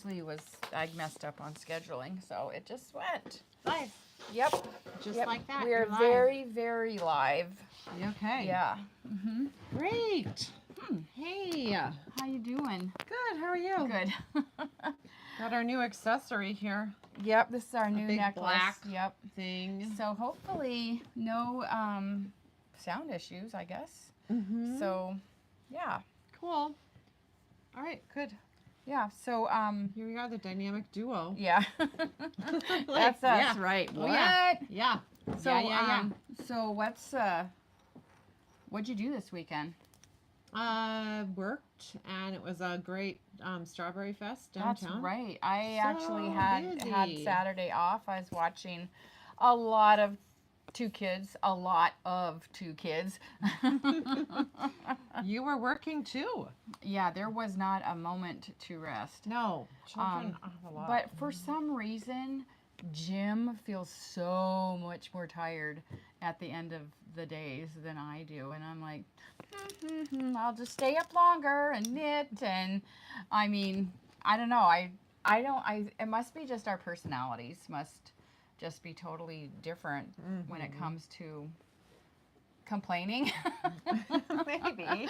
actually I messed up on scheduling, so it just went. Live. Yep. Just Yep. like that. We are very, very live. Okay. Yeah. Mm-hmm. Great. Hey. How you doing? Good. How are you? Good. Got our new accessory here. Yep, this is our new big necklace. Black yep. thing. So hopefully no sound issues, I guess. Mm-hmm. So, yeah. Cool. All right. Good. Yeah. So Here we are, the dynamic duo. yeah. That's us, yeah. right? Oh, What? yeah. Yeah. So yeah. So what'd you do this weekend? Worked, and it was a great strawberry fest downtown. That's right. I So actually had busy. Saturday off. I was watching a lot of two kids. You were working too. Yeah, there was not a moment to rest. No, children have a lot. But for some reason, Jim feels so much more tired at the end of the days than I do. And I'm like, I'll just stay up longer and knit. And I mean, I don't know. It must be just our personalities must just be totally different when it comes to complaining. Maybe.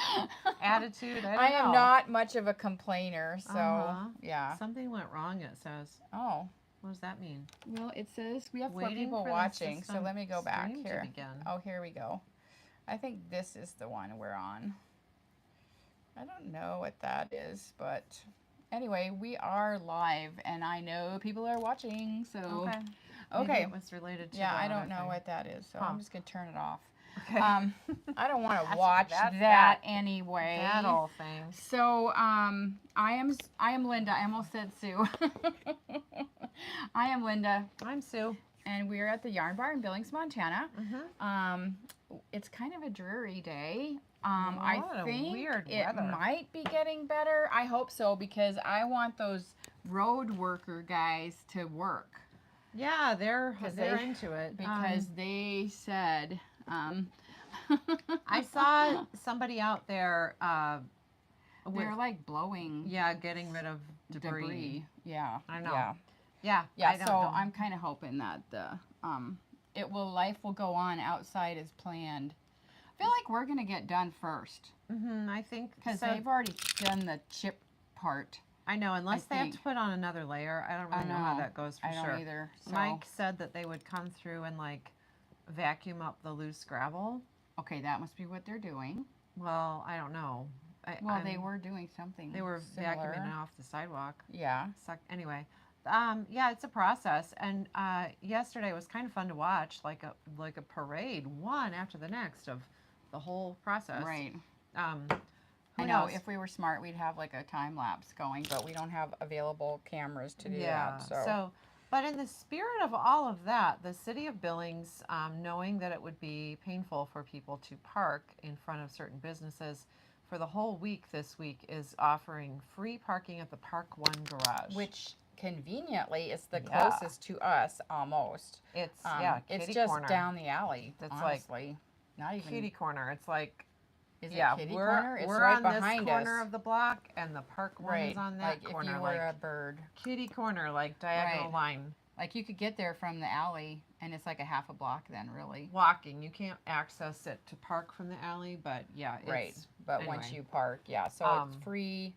Attitude, I don't know. I am not much of a complainer, so yeah. Something went wrong, it says. Oh. What does that mean? Well, it says we have 4 Waiting people for the watching, so system let me go back stream to here. begin. Oh, here we go. I think this is the one we're on. I don't know what that is, but anyway, we are live, and I know people are watching, so. Okay. Okay. Maybe it was related to Yeah, the I don't other know thing. what that is, so I'm just going to turn it off. Okay. I don't want to That's- watch that's that anyway. That whole thing. So, I am Linda. I almost said Sue. I am Linda, I'm Sue. and we're at the Yarn Bar in Billings, Montana. Mm-hmm. It's kind of a dreary day. What I a think weird it weather. might be getting better. I hope so, because I want those road worker guys to work. Yeah, they're they- into it. Because they said, I saw somebody out there they're like blowing getting rid of debris. Yeah. I know. Yeah. Yeah. Yeah, I don't so know. I'm kind of hoping that life will go on outside as planned. I feel like we're gonna get done first I think because so. they've already done the chip part. I know, unless they have to think. put on another layer. I don't really know how that goes for I sure. don't either. So. Mike said that they would come through and like vacuum up the loose gravel. Okay, that must be what they're doing. Well, I don't know. They were doing something. They were similar. vacuuming it off the sidewalk. Yeah. Anyway, yeah, it's a process. And yesterday was kind of fun to watch, like a parade, one after the next of the whole process. Right. Who I know. knows? If we were smart, we'd have like a time lapse going, but we don't have available cameras to do Yeah. that. But in the spirit of all of that, the city of Billings, knowing that it would be painful for people to park in front of certain businesses, for the whole week this week is offering free parking at the Park 1 garage. Which conveniently is the closest to us almost. It's it's kitty just corner. down the alley. That's honestly, not even kitty corner. It's like Is it kitty corner? It's we're right on behind this corner us. of the block, and the Park 1 is on that like corner. if you were a bird. Kitty corner, like diagonal Right. line. Like you could get there from the alley, and it's like a half a block then, really. Walking, you can't access it to park from the alley, but yeah, it's, Right. But anyway. once you park, yeah. So it's free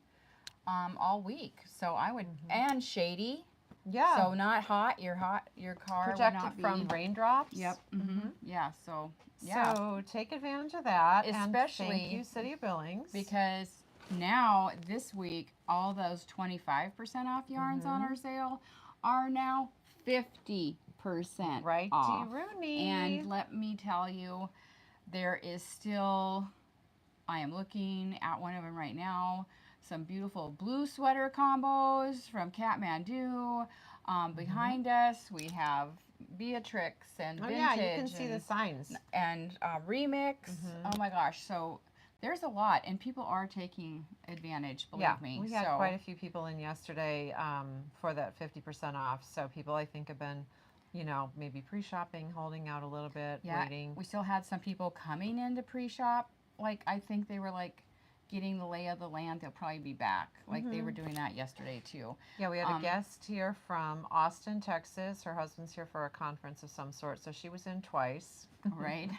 all week. So I would, and shady. Yeah. So not hot. Your car protected will not from be. raindrops. Yep. Mm-hmm. Yeah. So yeah. So take advantage of that. Especially and thank you, City of Billings. Because now this week, all those 25% off yarns on our sale are now 50% right, off. Rooney. And let me tell you, there is still. I am looking at one of them right now. Some beautiful blue sweater combos from Kathmandu. Behind us, we have Beatrix and Vintage. Yeah, you can see the signs. And Remix. Oh my gosh. So there's a lot, and people are taking advantage, believe me. We had quite a few people in yesterday for that 50% off. So people, I think, have been, maybe pre-shopping, holding out a little bit, waiting. We still had some people coming in to pre-shop. Like, I think they were like getting the lay of the land. They'll probably be back. Like they were doing that yesterday too. Yeah, we had a guest here from Austin, Texas. Her husband's here for a conference of some sort, so she was in twice. Right.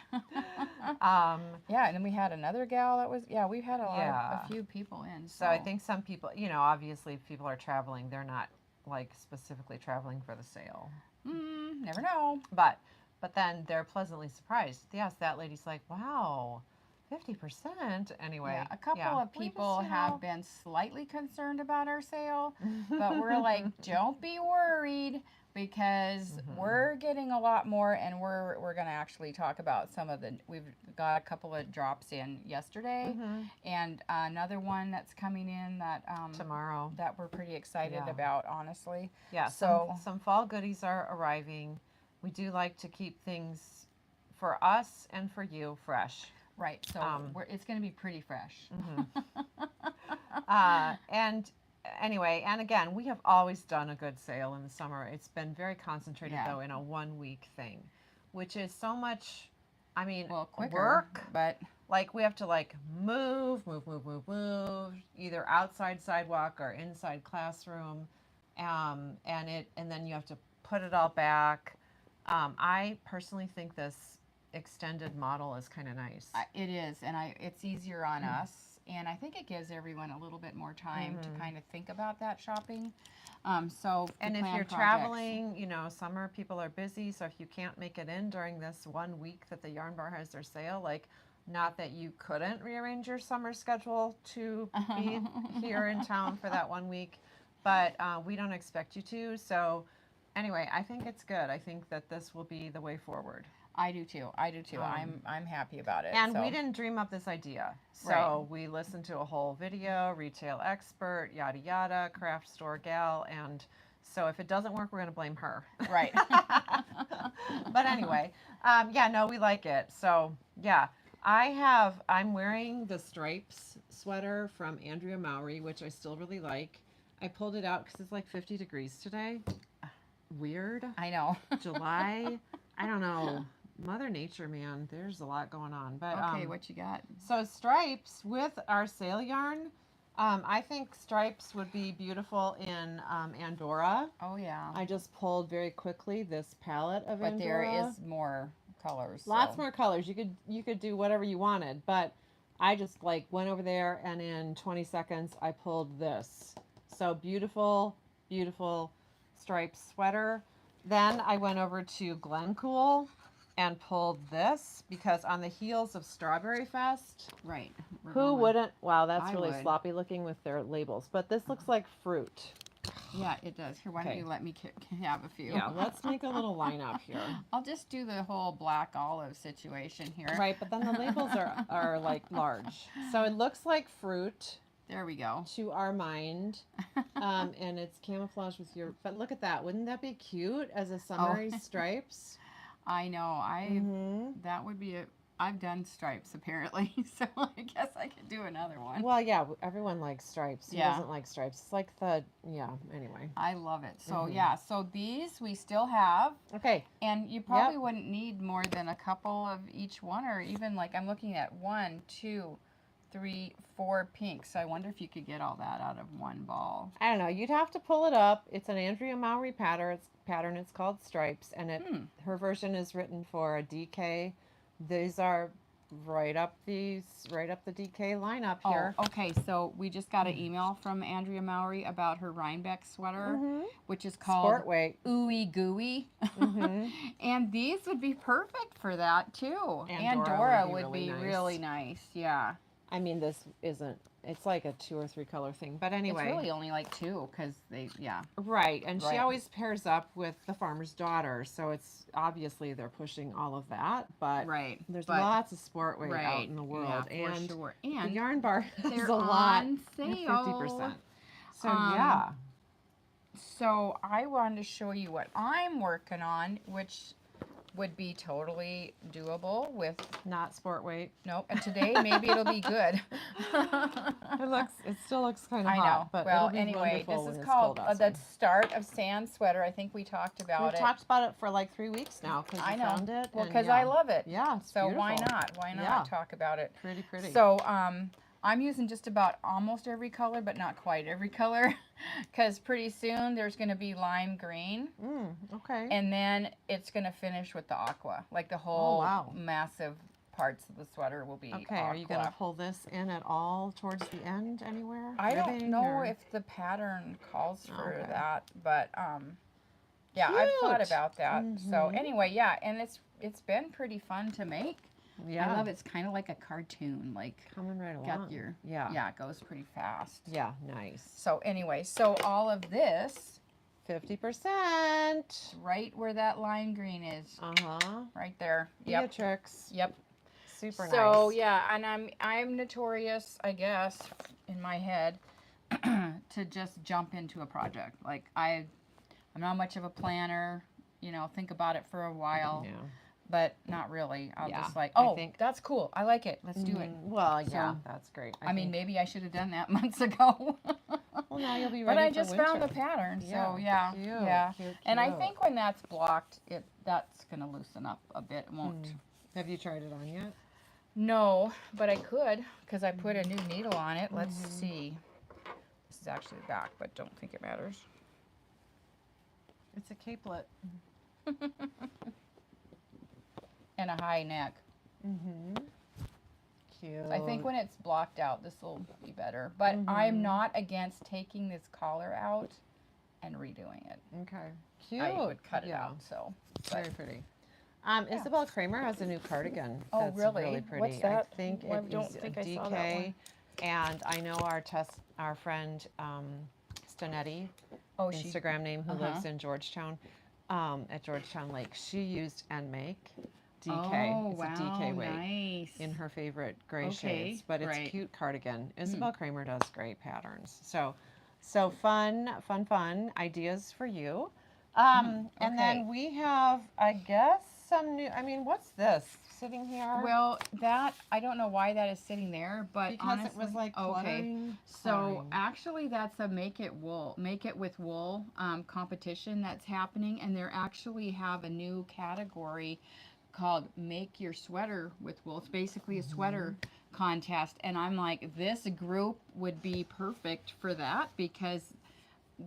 Yeah, and then we had another gal that was, we had a few people in. So I think some people, obviously if people are traveling, they're not like specifically traveling for the sale. Never know. But then they're pleasantly surprised. Yes, that lady's like, wow, 50%. Anyway. Yeah, a couple of people have been slightly concerned about our sale, but we're like, don't be worried because we're getting a lot more, and we're going to actually talk about some of we've got a couple of drops in yesterday, and another one that's coming in that tomorrow that we're pretty excited about, honestly. Yeah, so some fall goodies are arriving. We do like to keep things for us and for you fresh. Right, so it's going to be pretty fresh. And anyway, and again, we have always done a good sale in the summer. It's been very concentrated, though, in a 1 week thing, which is so much, quicker, work. But like we have to move, either outside sidewalk or inside classroom, and then you have to put it all back. I personally think this extended model is kind of nice. It is, and it's easier on us, and I think it gives everyone a little bit more time to kind of think about that shopping. And if you're traveling, summer people are busy, so if you can't make it in during this 1 week that the Yarn Bar has their sale, not that you couldn't rearrange your summer schedule to be here in town for that 1 week, but we don't expect you to. So anyway, I think it's good. I think that this will be the way forward. I do too. I'm happy about it. And we didn't dream up this idea. So we listened to a whole video, retail expert, yada yada, craft store gal, and so if it doesn't work, we're going to blame her. Right. But anyway, we like it. So yeah, I'm wearing the stripes sweater from Andrea Mowry, which I still really like. I pulled it out because it's like 50 degrees today. Weird. I know. July. I don't know. Mother Nature, man, there's a lot going on. But okay, what you got? So stripes with our sale yarn. I think stripes would be beautiful in Andorra. Oh yeah. I just pulled very quickly this palette of Andorra. But there is more colors. Lots more colors. You could do whatever you wanted, but I just went over there and in 20 seconds I pulled this. So beautiful, beautiful striped sweater. Then I went over to Glencool and pulled this because on the heels of Strawberry Fest. Right. Who wouldn't? Wow, that's I really would. sloppy looking with their labels. But this looks like fruit. Yeah, it does. Here, why don't you let me have a few? Yeah, let's make a little lineup here. I'll just do the whole black olive situation here. Right, but then the labels are large. So it looks like fruit. There we go. To our mind. And it's camouflage with your, but look at that. Wouldn't that be cute as a summery stripes? I know. That would be I've done stripes apparently, so I guess I could do another one. Well, yeah, everyone likes stripes. Who doesn't like stripes? It's like anyway. I love it. So so these we still have. Okay. And you probably wouldn't need more than a couple of each one, or even I'm looking at 1, 2, 3, 4 pinks. So I wonder if you could get all that out of one ball. I don't know. You'd have to pull it up. It's an Andrea Mowry pattern. It's called Stripes, and her version is written for a DK. These are right up the DK lineup here. Oh, okay. So we just got an email from Andrea Mowry about her Rhinebeck sweater, which is called Sport Weight. Ooey Gooey. And these would be perfect for that too. Andorra would be really nice. Yeah. I mean, this isn't, it's like a 2 or 3 color thing, but anyway. It's really only 2 because Right, and she always pairs up with the farmer's daughter, so it's obviously they're pushing all of that, but there's lots of sport weight out in the world, and the Yarn Bar has a lot, on sale. 50%. So So I wanted to show you what I'm working on, which would be totally doable with not sport weight. Nope. And today maybe it'll be good. It still looks kind of hot. I know. But well, anyway, this is called the Start of Sand Sweater. I think we talked about it. We've talked about it for 3 weeks now because I found it. Well, because I love it. Yeah. It's so beautiful. why not? Why not talk about it? Pretty. So I'm using just about almost every color, but not quite every color, because pretty soon there's going to be lime green, Okay. and then it's going to finish with the aqua. Like the whole massive parts of the sweater will be Okay, aqua. are you going to pull this in at all towards the end anywhere? I don't Ribbing know or- if the pattern calls for Okay. that, but yeah, I've thought Cute. about that. So anyway, yeah, and it's been pretty fun to make. Yeah. I love it's kind of like a cartoon, like coming right along. got your yeah, it goes pretty fast. Yeah, nice. So anyway, so all of this 50%. right where that lime green is. Right there. Yep. Beatrix. Yep. Super nice. So yeah, and I'm notorious, I guess, in my head, to just jump into a project. Like I'm not much of a planner, you know, think about it for a while. Yeah. But not really. I'll Yeah, just like, I oh, think- that's cool. I like it. Let's do it. Well, yeah, So, that's great. I mean, maybe I should have done that months ago. well, now you'll be ready But I for just winter. found the pattern, so yeah, Cute, yeah. cute, And I cute. think when that's blocked, that's gonna loosen up a bit. It won't. Have you tried it on yet? No, but I could because I put a new needle on it. Let's see. This is actually the back, but don't think it matters. It's a capelet. And a high neck. Cute. I think when it's blocked out, this will be better. But I'm not against taking this collar out and redoing it. Okay. Cute. I would cut it out. So Very pretty. Isabel Kramer has a new cardigan. Oh, that's really? pretty. What's that? I think I it don't is think a I DK. saw that one. And I know our friend Stanetti, oh, she. Instagram name, who lives in Georgetown, at Georgetown Lake. She used and make DK. Oh, It's wow, a DK weight nice. in her favorite gray Okay, shades, but it's right. a cute cardigan. Isabel Kramer does great patterns. So fun ideas for you. And then okay. we have, I guess, some new, I mean, what's this sitting here? Well, that I don't know why that is sitting there, but because honestly, it was like cluttering. So actually, that's a make it with wool competition that's happening, and they actually have a new category called Make Your Sweater with Wool. It's basically a sweater contest, and I'm like, this group would be perfect for that because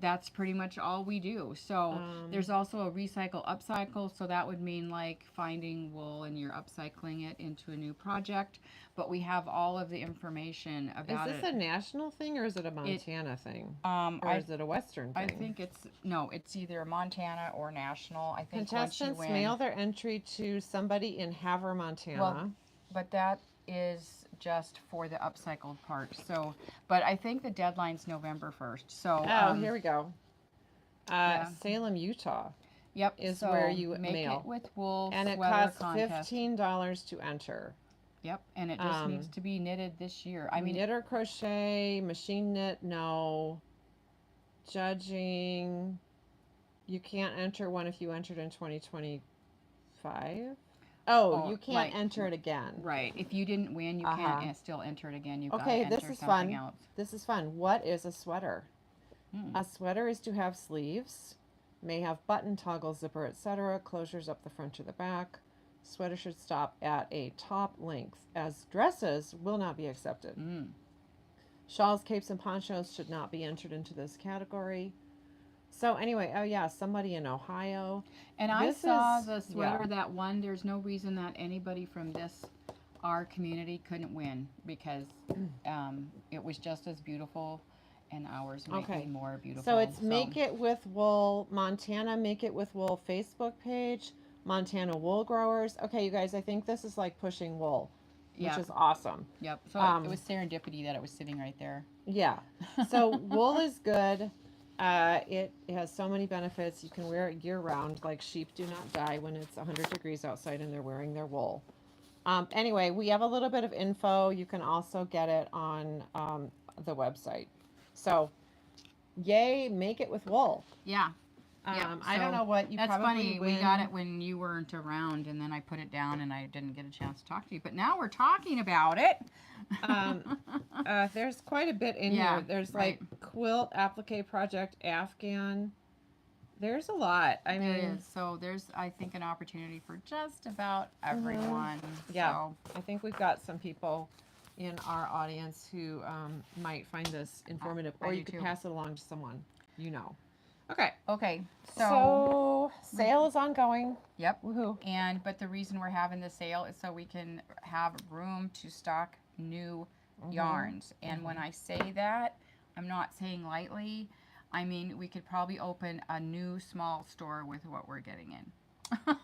that's pretty much all we do. So there's also a recycle upcycle, so that would mean like finding wool and you're upcycling it into a new project. But we have all of the information about it. Is this a national thing or is it a Montana thing? Or is it a Western thing? I think it's either Montana or national. I think contestants once you win, mail their entry to somebody in Havre, Montana. Well, but that is just for the upcycled part. So, but I think the deadline's November 1st. So, here we go. Salem, Utah. Yep, is so where you make mail. it with wool And it sweater costs contest. $15 to enter. Yep, and it just needs to be knitted this year. I mean, knit or crochet, machine knit, no. Judging, you can't enter one if you entered in 2025. Oh, you can't enter it again. Right. If you didn't win, you can't still enter it again. You've got to Okay, enter this is something fun. else. This is fun. What is a sweater? A sweater is to have sleeves, may have button, toggle, zipper, etc., closures up the front or the back. Sweater should stop at a top length, as dresses will not be accepted. Shawls, capes, and ponchos should not be entered into this category. So anyway, oh yeah, somebody in Ohio. And I saw the sweater that won. There's no reason that anybody from our community couldn't win because it was just as beautiful and ours might be more beautiful. So it's Make It With Wool Montana, Make It With Wool Facebook page, Montana Wool Growers. Okay, you guys, I think this is like pushing wool, which is awesome. Yep. So it was serendipity that it was sitting right there. Yeah. So wool is good. It has so many benefits. You can wear it year round. Like sheep do not die when it's 100 degrees outside and they're wearing their wool. Anyway, we have a little bit of info. You can also get it on the website. So, yay, Make It With Wool. Yeah. I don't know what you That's probably funny. We got it when you weren't around, and then I put it down, and I didn't get a chance to talk to you. But now we're talking about it. There's quite a bit in here. There's like quilt, applique project, Afghan. There's a lot. I mean, so there's, I think, an opportunity for just about everyone. Yeah. So. I think we've got some people, in our audience who might find this informative, I or do you could too. pass it along to someone you know. Okay. Okay, So sale is ongoing. yep. Woohoo. But the reason we're having the sale is so we can have room to stock new yarns. And when I say that, I'm not saying lightly. I mean, we could probably open a new small store with what we're getting in.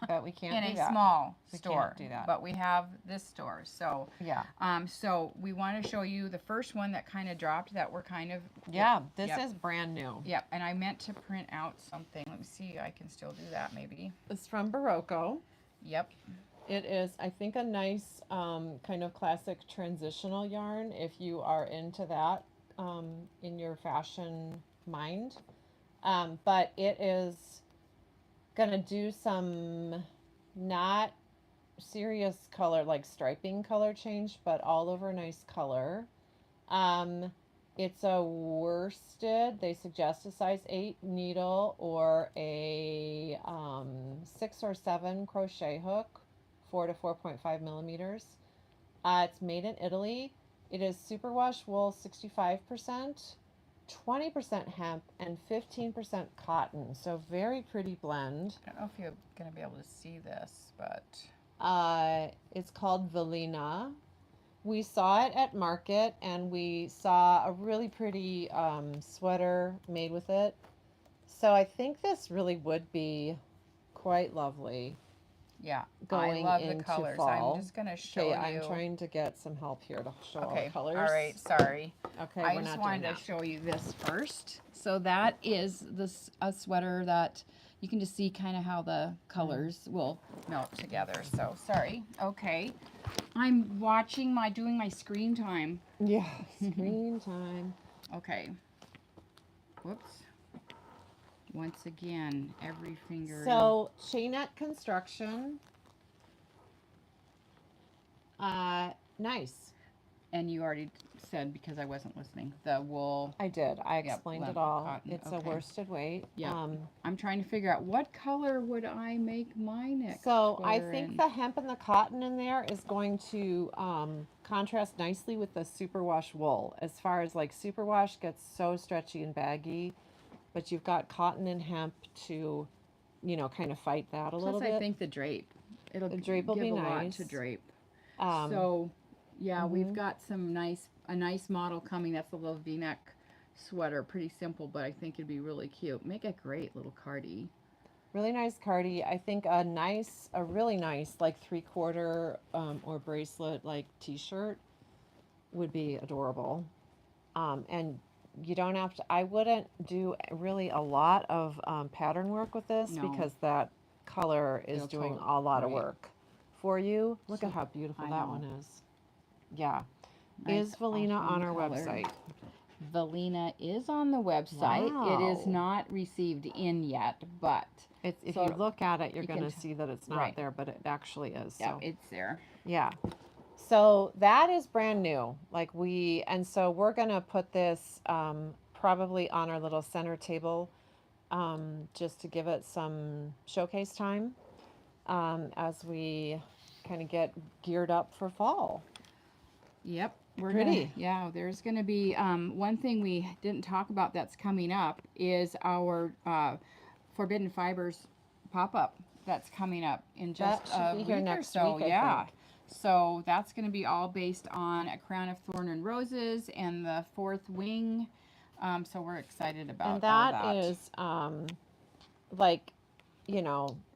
But we can't In do a that. small We store. can't do that. But we have this store. So Yeah. so we want to show you the first one that kind of dropped that we're kind of Yeah, this Yep. is brand new. Yep, and I meant to print out something. Let me see, I can still do that maybe. It's from Barocco. Yep. It is, I think, a nice kind of classic transitional yarn if you are into that in your fashion mind. But it is going to do some not serious color, like striping color change, but all over nice color. It's a worsted. They suggest a size 8 needle or a 6 or 7 crochet hook, 4 to 4.5 millimeters. It's made in Italy. It is superwash wool 65%, 20% hemp, and 15% cotton. So very pretty blend. I don't know if you're going to be able to see this, but It's called Velina. We saw it at market, and we saw a really pretty sweater made with it. So I think this really would be quite lovely yeah, going I love into the colors. fall. I'm just going to show Okay, you. I'm trying to get some help here to show all Okay, the colors. all right, sorry. Okay, I we're just not wanted doing to that. show you this first. So that is a sweater that you can just see kind of how the colors will melt together. So sorry. Okay. I'm doing my screen time. Yeah, screen time. Okay. Whoops. Once again, every finger. So chainette construction. Nice. And you already said, because I wasn't listening, the wool. I did. I Yep, explained it lemon all. cotton, It's a okay. worsted weight. Yeah. I'm trying to figure out what color would I make my next So I sweater think in. the hemp and the cotton in there is going to contrast nicely with the superwash wool. As far as like superwash gets so stretchy and baggy, but you've got cotton and hemp to, kind of fight that a little Plus, bit. I think the drape. It'll The drape will give be a lot nice. to drape. Um, So, yeah, we've got a nice model coming. That's a little V-neck sweater. Pretty simple, but I think it'd be really cute. Make a great little cardi. Really nice cardi. I think a really nice like 3/4 or bracelet like t-shirt would be adorable. And you don't have to, I wouldn't do really a lot of pattern work with this No. because that color is It'll doing totally- a lot of right. work for you. Look So- at how beautiful I that know. one is. Yeah. Nice Is Velina on our color. website? Velina is on the website. It is Wow. not received in yet, but If So you look at it, you're you can going to see that it's not right. there, but it actually is. yeah, So. it's there. Yeah. So that is brand new. And so we're going to put this probably on our little center table just to give it some showcase time as we kind of get geared up for fall. Yep. We're Pretty. There's going to be one thing we didn't talk about that's coming up is our Forbidden Fibers pop-up that's coming up in just That should a be week here or next so. week, I Yeah. think. So that's going to be all based on A Crown of Thorn and Roses and the Fourth Wing. So we're excited about And all that that. is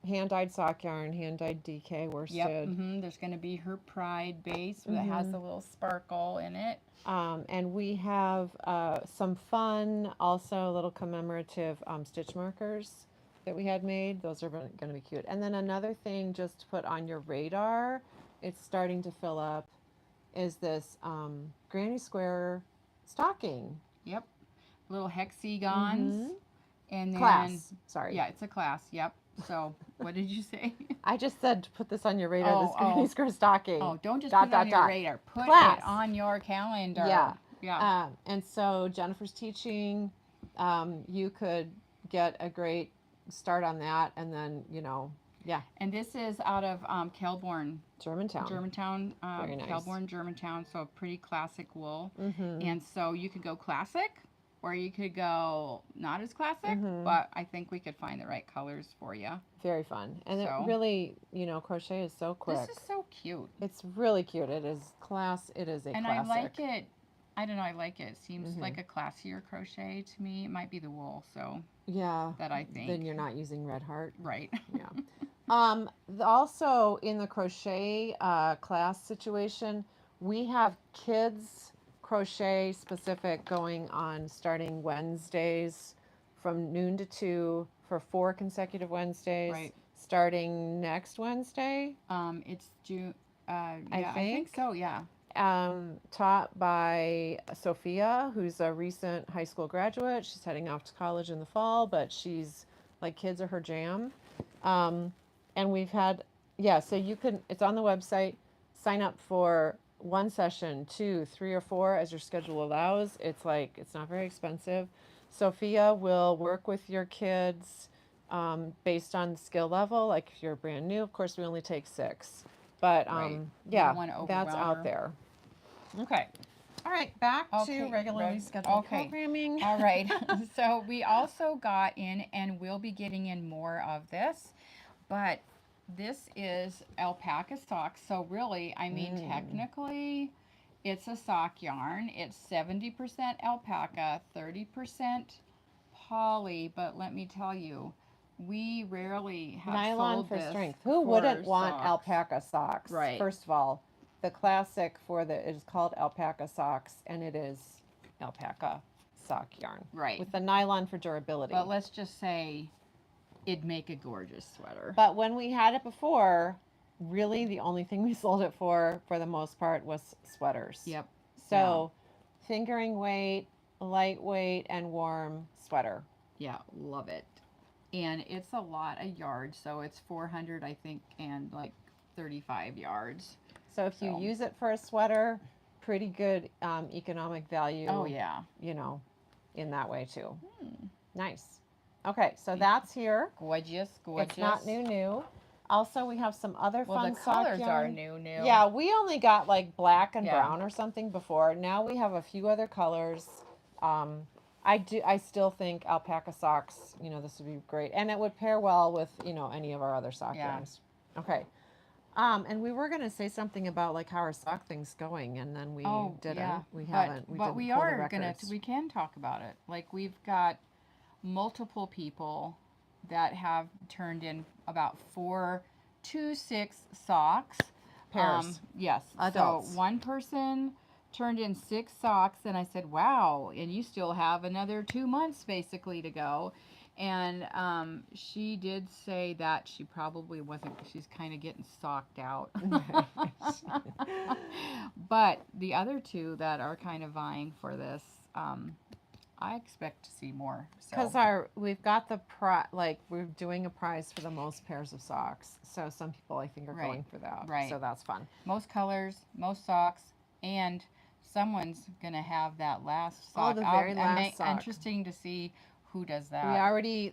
hand-dyed sock yarn, hand-dyed DK worsted. Yep. There's going to be her Pride base that has the little sparkle in it. And we have some fun, also little commemorative stitch markers that we had made. Those are going to be cute. And then another thing just to put on your radar, it's starting to fill up, is this granny square stocking. Yep. Little hexagons. And then Class. Sorry. Yeah, it's a class. Yep. So what did you say? I just said to put this on your radar, this granny oh. square stocking. Oh, don't just Dot, put it on dot, your dot. radar. Put Class. it on your calendar. Yeah. Yeah. And so Jennifer's teaching. You could get a great start on that, and then Yeah. And this is out of Kelbourne, Germantown. Very nice. Kelbourne, Germantown. So pretty classic wool. Mm-hmm. And so you could go classic, or you could go not as classic, Mhm. but I think we could find the right colors for you. Very fun. And So- it really, crochet is so quick. This is so cute. It's really cute. It is It is a And classic. I like it. I don't know, I like it. It seems Mhm. like a classier crochet to me. It might be the wool, so Yeah. that I think. Then you're not using Red Heart. Right. Yeah. Also in the crochet class situation, we have kids crochet specific going on starting Wednesdays from noon to 2 for 4 consecutive Wednesdays. Right. Starting next Wednesday. It's June. Yeah, I think so. Yeah. Taught by Sophia, who's a recent high school graduate. She's heading off to college in the fall, but she's like, kids are her jam. And we've had, so you can, it's on the website, sign up for 1 session, 2, 3, or 4 as your schedule allows. It's not very expensive. Sophia will work with your kids based on skill level. Like if you're brand new, of course, we only take 6. But Right. yeah, wanna that's overwhelm out her. there. Okay. All right, back Okay, to regularly scheduled okay. programming. All right. So we also got in, and we'll be getting in more of this, but this is alpaca socks. So really, I mean, technically, it's a sock yarn. It's 70% alpaca, 30% poly, but let me tell you, we rarely have Nylon sold for this strength. Who for wouldn't want socks. alpaca socks? Right. First of all, the classic it is called alpaca socks, and it is alpaca sock yarn. Right. With the nylon for durability. But let's just say it'd make a gorgeous sweater. But when we had it before, really the only thing we sold it for the most part, was sweaters. Yep. So, fingering weight, lightweight, and warm sweater. Yeah, love it. And it's a lot of yards, so it's 400, I think, and like 35 yards. So if you use it for a sweater, pretty good economic value. Oh, yeah. In that way too. Nice. Okay, so that's here. Gorgeous, gorgeous. It's not new. Also, we have some other fun the sock colors are yarn. new. Yeah, we only got like black and Yeah. brown or something before. Now we have a few other colors. I still think alpaca socks, this would be great. And it would pair well with, any of our other sock yarns. Okay. And we were going to say something about like how our sock thing's going, and then we didn't. Yeah. We haven't. But we are going to, we can talk about it. Like we've got multiple people that have turned in about 4 to 6 socks. Pairs. Yes. Adults. So one person turned in 6 socks, and I said, wow, and you still have another 2 months basically to go. And she did say that she probably wasn't, she's kind of getting socked out. But the other 2 that are kind of vying for this, I expect to see more. Because we've got the we're doing a prize for the most pairs of socks. So some people I think are going for that. Right. So that's fun. Most colors, most socks, and someone's going to have that last sock. The very last sock. Interesting to see who does that.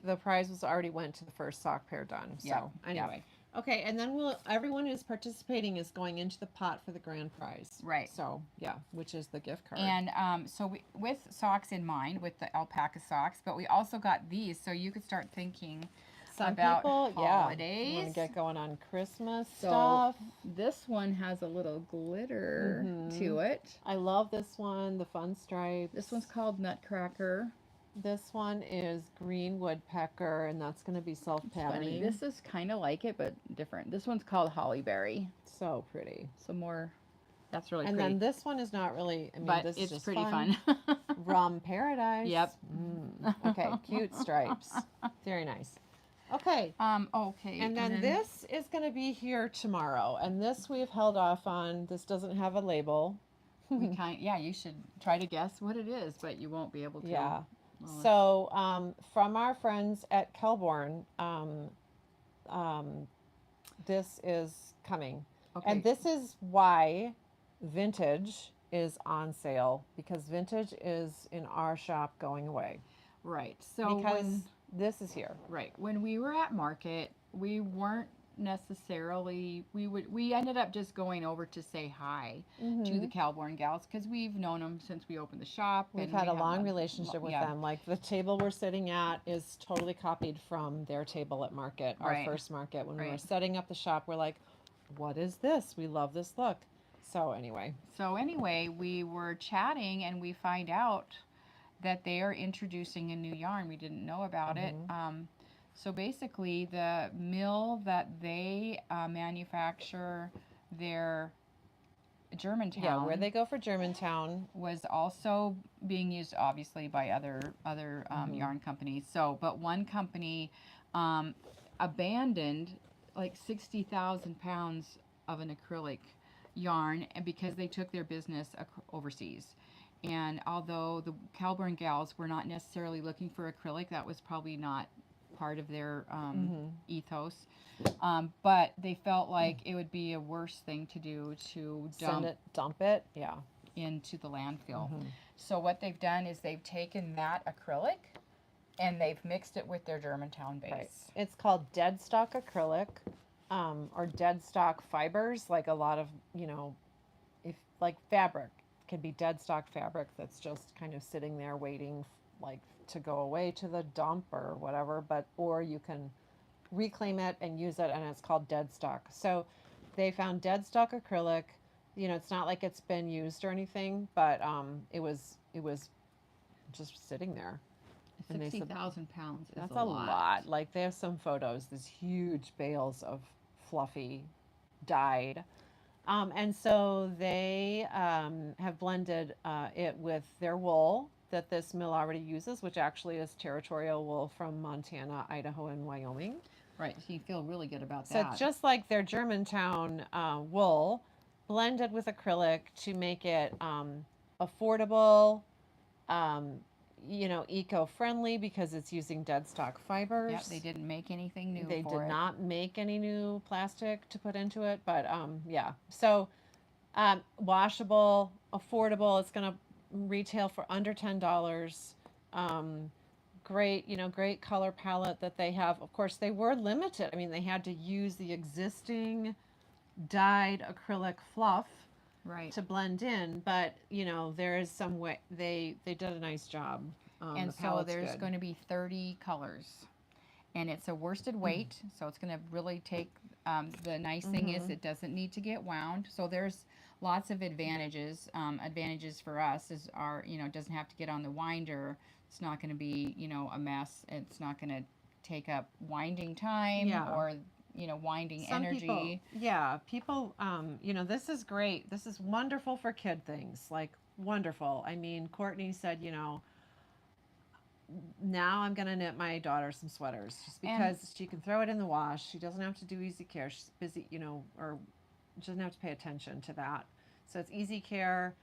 The prize already went to the first sock pair done. So anyway. Okay, and then everyone who's participating is going into the pot for the grand prize. Right. So, which is the gift card. And so with socks in mind, with the alpaca socks, but we also got these, so you could start thinking about people, holidays. Want to get going on Christmas So stuff. This one has a little glitter to it. I love this one, the fun stripes. This one's called Nutcracker. This one is green woodpecker, and that's going to be self-patterning. This is kind of like it, but different. This one's called Hollyberry. So pretty. So more, that's really pretty. And then this one is not really, but this it's is just pretty fun. Rum Paradise. Yep. Okay, cute stripes. Very nice. Okay. Okay. And then this is going to be here tomorrow, and this we've held off on. This doesn't have a label. You should try to guess what it is, but you won't be able to. Yeah. So, from our friends at Kelbourne, this is coming. Okay. And this is why vintage is on sale, because vintage is in our shop going away. Right. So because this is here. Right. When we were at market, we weren't necessarily, we ended up just going over to say hi to the Kelbourne gals because we've known them since we opened the shop. We've and had we a have long relationship with yeah, them. Like the table we're sitting at is totally copied from their table at market, our Right. first market. When we were Right. setting up the shop, we're like, what is this? We love this look. So anyway, we were chatting and we find out that they are introducing a new yarn. We didn't know about it. So basically, the mill that they manufacture their Germantown, yeah, where they go for Germantown. was also being used obviously by other yarn companies. So, but one company abandoned like 60,000 pounds of an acrylic yarn, and because they took their business overseas. And although the Kelbourne gals were not necessarily looking for acrylic, that was probably not part of their ethos. But they felt like it would be a worse thing to do to Dump it, yeah, into the landfill. So what they've done is they've taken that acrylic and they've mixed it with their Germantown base. Right. It's called dead stock acrylic, or dead stock fibers. Like a lot of, if like fabric can be dead stock fabric that's just kind of sitting there waiting, like to go away to the dump or whatever. Or you can reclaim it and use it, and it's called dead stock. So they found dead stock acrylic. It's not like it's been used or anything, but it was just sitting there. 60,000 pounds is That's a lot. Like they have some photos, these huge bales of fluffy dyed. And so they have blended it with their wool that this mill already uses, which actually is territorial wool from Montana, Idaho, and Wyoming. Right, so you feel really good about So that. it's just like their Germantown wool blended with acrylic to make it affordable, eco-friendly because it's using dead stock fibers. Yep, they didn't make anything new They for did it. not make any new plastic to put into it, but yeah. So washable, affordable. It's going to retail for under $10. Great color palette that they have. Of course, they were limited. I mean, they had to use the existing dyed acrylic fluff Right. to blend in, but there is some way they did a nice job. And so there's going to be 30 colors, and it's a worsted weight, so it's going to really take. The nice thing is it doesn't need to get wound, so there's lots of advantages. Advantages for us is it doesn't have to get on the winder. It's not going to be a mess. It's not going to take up winding time or winding energy. People, this is great. This is wonderful for kid things, like wonderful. I mean, Courtney said, now I'm going to knit my daughter some sweaters just because she can throw it in the wash. She doesn't have to do easy care. She's busy, or she doesn't have to pay attention to that. So it's easy care,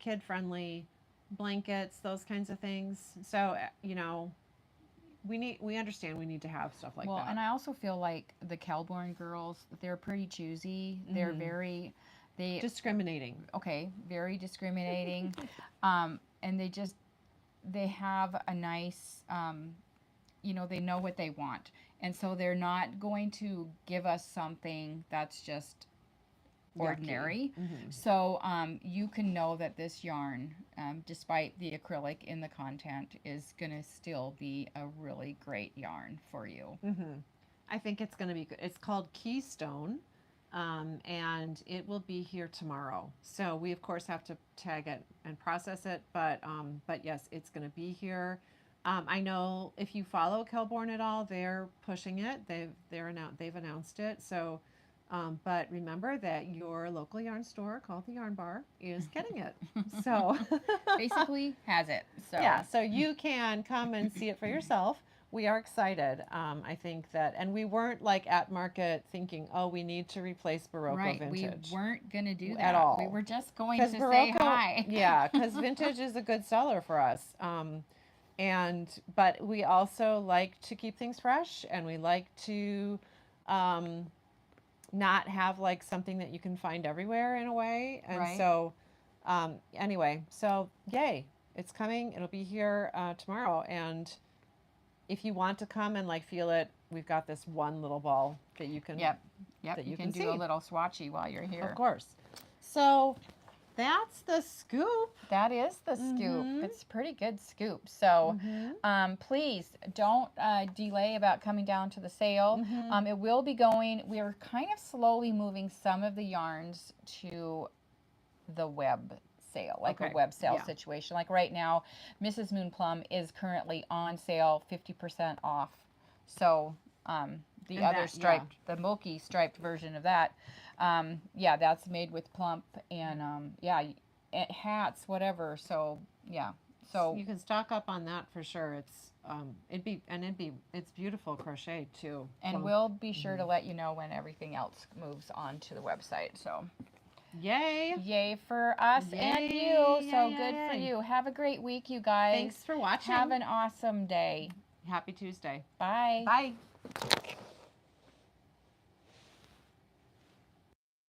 kid friendly, blankets, those kinds of things. So, we understand we need to have stuff like that. Well, and I also feel like the Kelbourne girls, they're pretty choosy. They're very discriminating. Okay, very discriminating. And they have a nice they know what they want. And so they're not going to give us something that's just ordinary. So you can know that this yarn, despite the acrylic in the content, is going to still be a really great yarn for you. I think it's going to be good. It's called Keystone, and it will be here tomorrow. So we of course have to tag it and process it, but yes, it's going to be here. I know if you follow Kelbourne at all, they're pushing it. They've announced it. So. But remember that your local yarn store called the Yarn Bar is getting it. So basically has it. So yeah, so you can come and see it for yourself. We are excited. I think that, and we weren't like at market thinking, oh, we need to replace Barocco Vintage. We weren't going to do that at all. We were just going to say hi. Yeah, because vintage is a good seller for us. But we also like to keep things fresh, and we like to not have like something that you can find everywhere in a way. And so anyway, so yay, it's coming. It'll be here tomorrow. And if you want to come and like feel it, we've got this one little ball that you can. Yep. That You you can can do see. a little swatchy while you're here. Of course. So that's the scoop. That is the scoop. Mhm. It's a pretty good scoop. So Mhm. please don't delay about coming down to the sale. Mhm. It will be going, we're kind of slowly moving some of the yarns to the web sale, like Okay. a web sale Yeah. situation. Like right now, Mrs. Moon Plum is currently on sale 50% off. So the And other that, striped, the Moki striped version of that, yeah, that's made with plump and hats, whatever. So yeah, so you can stock up on that for sure. It's beautiful crochet too. and Plump. we'll be sure to let you know when everything else moves on to the website. So Yay! yay for us and Yay, you. So yay, good for yay. you. Have a great week, you guys. Thanks for watching. Have an awesome day. Happy Tuesday. Bye. Bye.